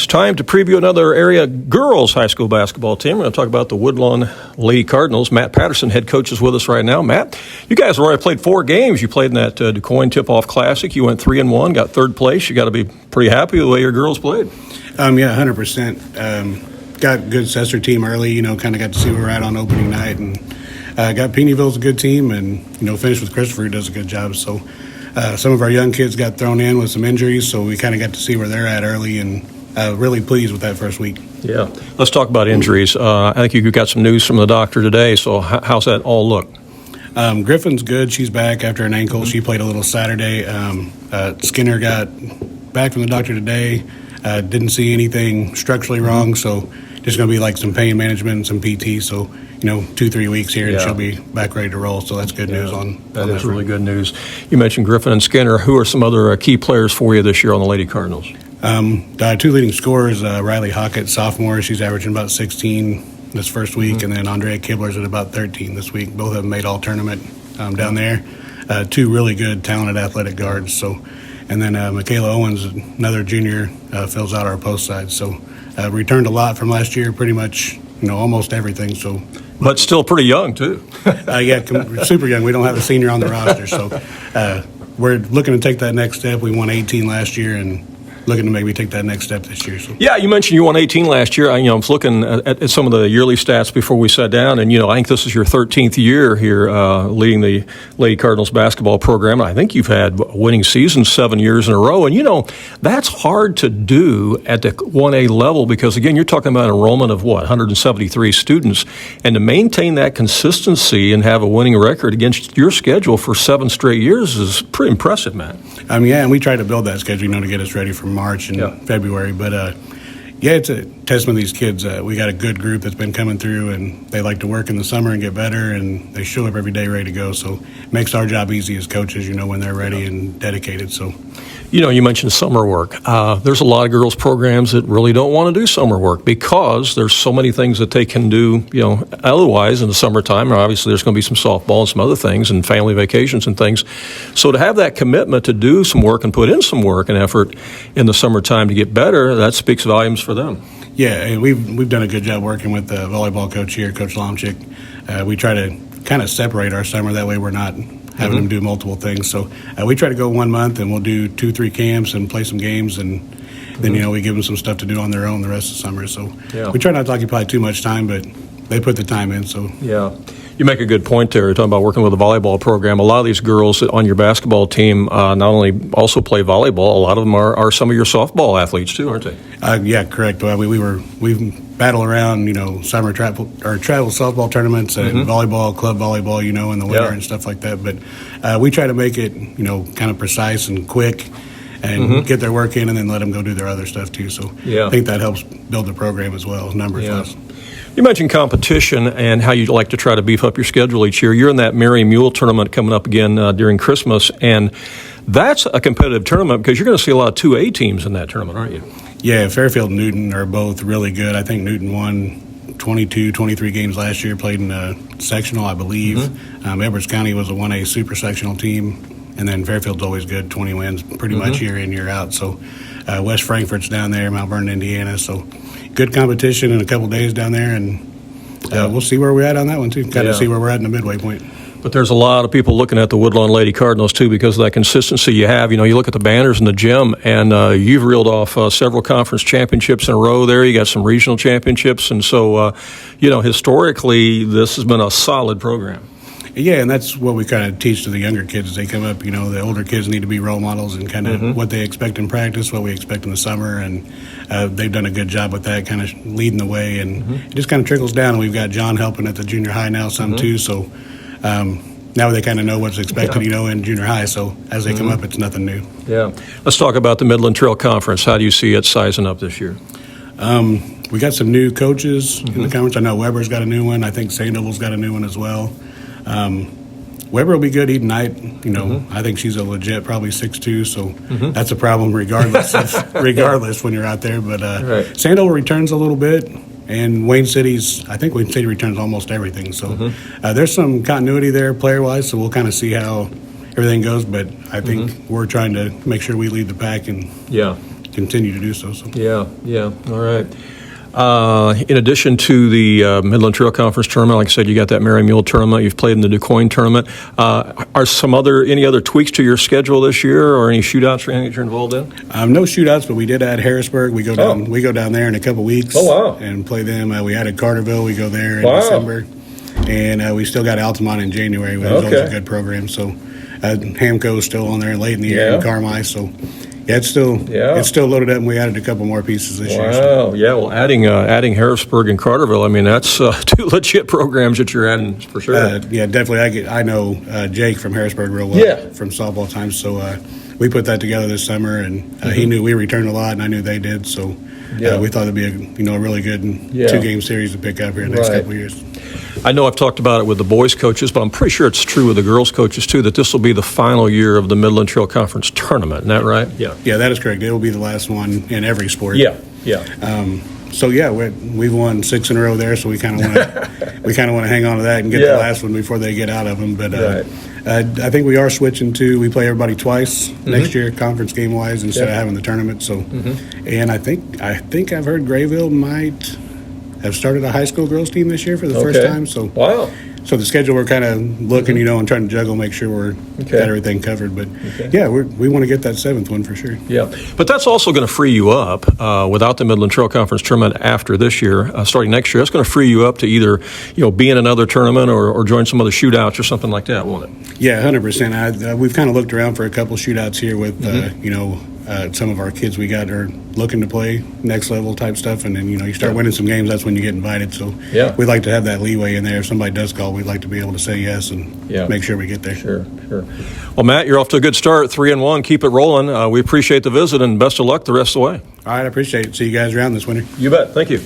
It's time to preview another area girls high school basketball team. We're going to talk about the Woodlawn Lady Cardinals. Matt Patterson, head coach, is with us right now. Matt, you guys already played 4 games. You played in that DuQuoin Tip-Off Classic. You went 3-1, got 3rd place. You got to be pretty happy with the way your girls played. Yeah, 100%. Got good sister team early. Kind of got to see where we're at on opening night, and got Peeneyville's a good team, and finished with Christopher, who does a good job. So some of our young kids got thrown in with some injuries, so we kind of got to see where they're at early, and really pleased with that first week. Yeah. Let's talk about injuries. I think you got some news from the doctor today, so how's that all look? Griffin's good. She's back after an ankle. Mm-hmm. She played a little Saturday. Skinner got back from the doctor today. Didn't see anything structurally wrong, so just going to be like some pain management and some PT. So, 2-3 weeks here, and she'll be back ready to roll. So that's good news on that. Is really good news. You mentioned Griffin and Skinner. Who are some other key players for you this year on the Lady Cardinals? The 2 leading scorers, Riley Hockett, sophomore. She's averaging about 16 this first week, and then Andrea Kibler's at about 13 this week. Both of them made all-tournament down there. 2 really good, talented athletic guards. So, and then Michaela Owens, another junior, fills out our post side. So returned a lot from last year, pretty much, almost everything. So, but still pretty young, too. Super young. We don't have a senior on the roster. So we're looking to take that next step. We won 18 last year, and looking to maybe take that next step this year. So. Yeah, you mentioned you won 18 last year. I was looking at some of the yearly stats before we sat down, and I think this is your 13th year here leading the Lady Cardinals basketball program. I think you've had winning seasons 7 years in a row, and that's hard to do at the 1A level because again, you're talking about enrollment of 173 students, and to maintain that consistency and have a winning record against your schedule for 7 straight years is pretty impressive, man. And we try to build that schedule, to get us ready for March and February. But, it's a testament to these kids. We got a good group that's been coming through, and they like to work in the summer and get better, and they show up every day ready to go. So it makes our job easy as coaches, when they're ready and dedicated. So, you mentioned summer work. There's a lot of girls' programs that really don't want to do summer work because there's so many things that they can do, otherwise in the summertime. Obviously, there's going to be some softball and some other things and family vacations and things. So to have that commitment to do some work and put in some work and effort in the summertime to get better, that speaks volumes for them. Yeah, and we've done a good job working with the volleyball coach here, Coach Lomchick. We try to kind of separate our summer. That way we're not having them do multiple things. So we try to go 1 month, and we'll do 2-3 camps and play some games, and then, we give them some stuff to do on their own the rest of the summer. So we try not to occupy too much time, but they put the time in. So you make a good point there. You're talking about working with a volleyball program. A lot of these girls on your basketball team not only also play volleyball, a lot of them are some of your softball athletes too, aren't they? Yeah, correct. Well, we battle around, summer travel softball tournaments and volleyball, club volleyball, in the winter and stuff like that. But we try to make it, kind of precise and quick, and get their work in, and then let them go do their other stuff too. So I think that helps build the program as well, numbers wise. You mentioned competition and how you like to try to beef up your schedule each year. You're in that Mary Mule tournament coming up again during Christmas, and that's a competitive tournament because you're going to see a lot of 2A teams in that tournament, aren't you? Yeah, Fairfield and Newton are both really good. I think Newton won 22, 23 games last year, played in a sectional, I believe. Edwards County was a 1A super sectional team, and then Fairfield's always good, 20 wins pretty much year in, year out. So West Frankfort's down there, Mount Vernon, Indiana, so good competition in a couple days down there, and we'll see where we're at on that one, too. Got to see where we're at in the midway point. But there's a lot of people looking at the Woodlawn Lady Cardinals, too, because of that consistency you have. You look at the banners in the gym, and you've reeled off several conference championships in a row there. You got some regional championships, and so, historically, this has been a solid program. Yeah, and that's what we kind of teach to the younger kids as they come up. The older kids need to be role models and kind of what they expect in practice, what we expect in the summer, and they've done a good job with that, kind of leading the way, and it just kind of trickles down. We've got John helping at the junior high now some too, so now they kind of know what's expected, in junior high, so as they come up, it's nothing new. Yeah. Let's talk about the Midland Trail Conference. How do you see it sizing up this year? We got some new coaches in the conference. I know Weber's got a new one. I think Sandoville's got a new one as well. Weber will be good. Eden Knight, I think she's a legit, probably 6'2", so that's a problem regardless when you're out there. But Sandoval returns a little bit, and I think Wayne City returns almost everything. So there's some continuity there player-wise, so we'll kind of see how everything goes. But I think we're trying to make sure we lead the pack and continue to do so. Yeah, all right. In addition to the Midland Trail Conference tournament, like I said, you got that Mary Mule tournament. You've played in the DuQuoin tournament. Are any other tweaks to your schedule this year, or any shootouts or anything that you're involved in? No shootouts, but we did add Harrisburg. We go down. We go down there in a couple weeks. Oh, wow. And play them. We added Carterville. We go there in Wow. December, and we still got Altamont in January. Which is always a good program. So Hamco's still on there late in the year, and Carmi. So. Yeah, it's still loaded up, and we added a couple more pieces this year. Wow, yeah. Well, adding Harrisburg and Carterville, I mean, that's two legit programs that you're adding for sure. Yeah, definitely. I know Jake from Harrisburg real well from softball times, so we put that together this summer, and he knew we returned a lot, and I knew they did, so we thought it'd be a really good 2-game series to pick up here in the next couple of years. I know I've talked about it with the boys' coaches, but I'm pretty sure it's true with the girls' coaches too, that this will be the final year of the Midland Trail Conference tournament. Isn't that right? Yeah, that is correct. It will be the last one in every sport. Yeah. So we've won 6 in a row there, so we kind of want to hang on to that and get the last one before they get out of them. But I think we are switching to we play everybody twice next year, conference game wise, instead of having the tournament. So, and I think I've heard Grayville might have started a high school girls team this year for the first time. So wow. So the schedule we're kind of looking, and trying to juggle, make sure we're got everything covered. But we want to get that 7th one for sure. Yeah, but that's also going to free you up without the Midland Trail Conference tournament after this year, starting next year. That's going to free you up to either be in another tournament or join some other shootouts or something like that, won't it? Yeah, 100%. We've kind of looked around for a couple shootouts here with some of our kids we got are looking to play next level type stuff, and then you start winning some games. That's when you get invited. So we'd like to have that leeway in there. If somebody does call, we'd like to be able to say yes and make sure we get there. Sure. Well, Matt, you're off to a good start, 3-1. Keep it rolling. We appreciate the visit and best of luck the rest of the way. All right, I appreciate it. See you guys around this winter. You bet. Thank you.